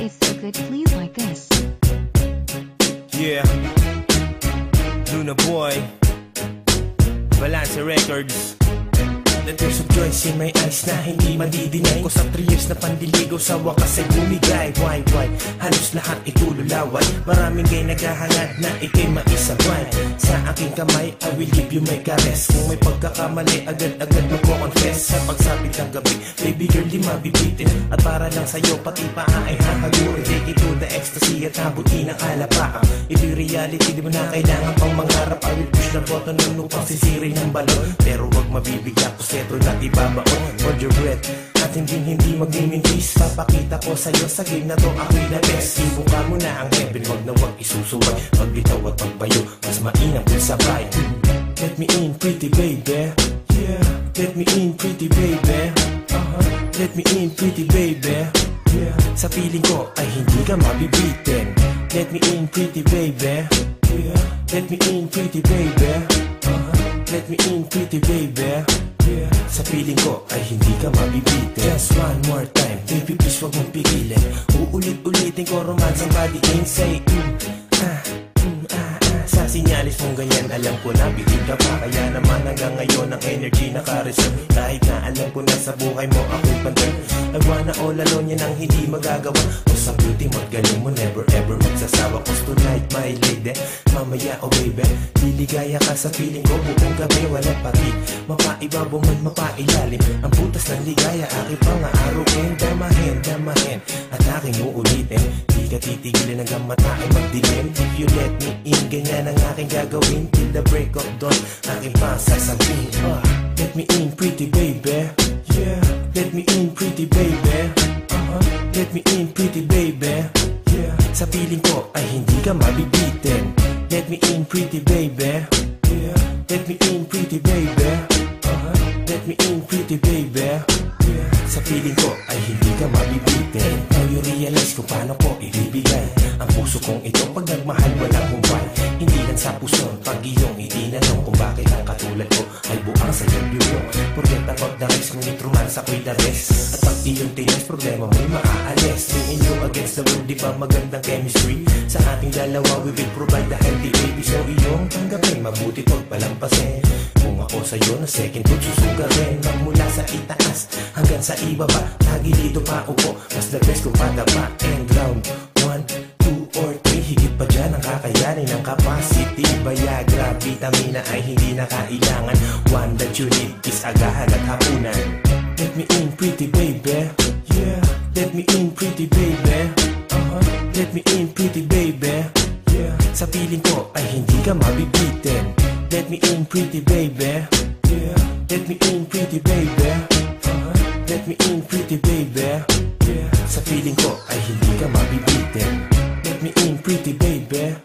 is so good, please like this. Yeah, Luna Boy, Balance Records. The tears of joy in my eyes na hindi madidinay ko sa 3 years na pandiligaw sa wakas ay bumigay. Why? Halos lahat itululaway. Maraming gay naghahangad na ikay maisabay. Sa aking kamay, I will give you my caress. Kung may pagkakamali, agad-agad magko-confess. Sa pagsapit ng gabi, baby girl di mabibitin. At para lang sa'yo, pati paa ay hakagurin. Take it to the ecstasy at habutin ang alapaan. Ito'y reality, di mo na kailangan pang mangarap. I will push the button ng upang sisirin ng balon. Pero wag mabibigla ko seto na ibabaon. Hold your breath at hindi magmimintis. Papakita ko sa'yo sa game na to ako'y the best. Ibuka mo na ang heaven, wag na wag isusuway. Pagbitaw at pagbayo, mas mainam kung sabay. Let me in pretty baby. Yeah, let me in pretty baby. Let me in pretty baby. Yeah, sa piling ko ay hindi ka mabibitin. Let me in pretty baby. Yeah, let me in pretty baby. Let me in pretty baby. Yeah, sa piling ko ay hindi ka mabibitin. Just one more time, baby please wag mong pigilan. Uulit-ulitin ko romance ang body in. Say sa sinyalis mong ganyan, alam ko na bigil ka pa. Kaya naman hanggang ngayon ang energy naka-reserve. Kahit na alam ko na sa buhay mo ako'y pandan. I wanna all alone, yan ang hindi magagawa. O sa beauty mo, galing mo, never ever magsasawa. Cause tonight my lady, mamaya oh baby, liligaya ka sa feeling ko. Buong gabi walang pati, mapaibabaw man mapailalim. Ang butas ng ligaya, aking pang-aarukin. Damahin, at aking uulitin. Di ka titigilin hanggang mata ay magdilim. If you let me in, ganyan ang aking gagawin. Till the break of dawn, aking pasasabihin. Let me in pretty baby. Yeah, let me in pretty baby. Let me in pretty baby. Yeah, sa piling ko ay hindi ka mabibitin. Let me in pretty baby. Yeah, let me in pretty baby. Let me in pretty baby. Yeah, sa piling ko ay hindi ka mabibitin. Now you realize kung paano ko ibibigay ang puso kong ito. Pag nagmahal walang humpay, hindi lang sa puson. Pag iyong itinanong kung bakit ang katulad ko ay buang sa iyong biyo. Forget about the rest, ngunit romance ako'y the best. At pag iyong tinis, problema mo'y maaalis. Me and you against the world, di ba magandang chemistry? Sa ating dalawa, we will provide the healthy baby. So iyong tanggapin, mabuti pag palampasin. Kung ako sa'yo na second to susugarin. Magmula sa itaas hanggang sa ibaba, lagi dito pa upo, mas the best kung padapa. And round 1, 2 or 3, higit pa dyan ang kakayanin ng capacity. Viagra, vitamina ay hindi na kailangan. One that you need is agahan at hapunan. Let me in pretty baby. Yeah, let me in pretty baby. Let me in pretty baby. Yeah, sa piling ko ay hindi ka mabibitin. Let me in pretty baby. Yeah, let me in pretty baby. Let me in pretty baby. Yeah, sa piling ko ay hindi ka mabibitin. Let me in pretty baby.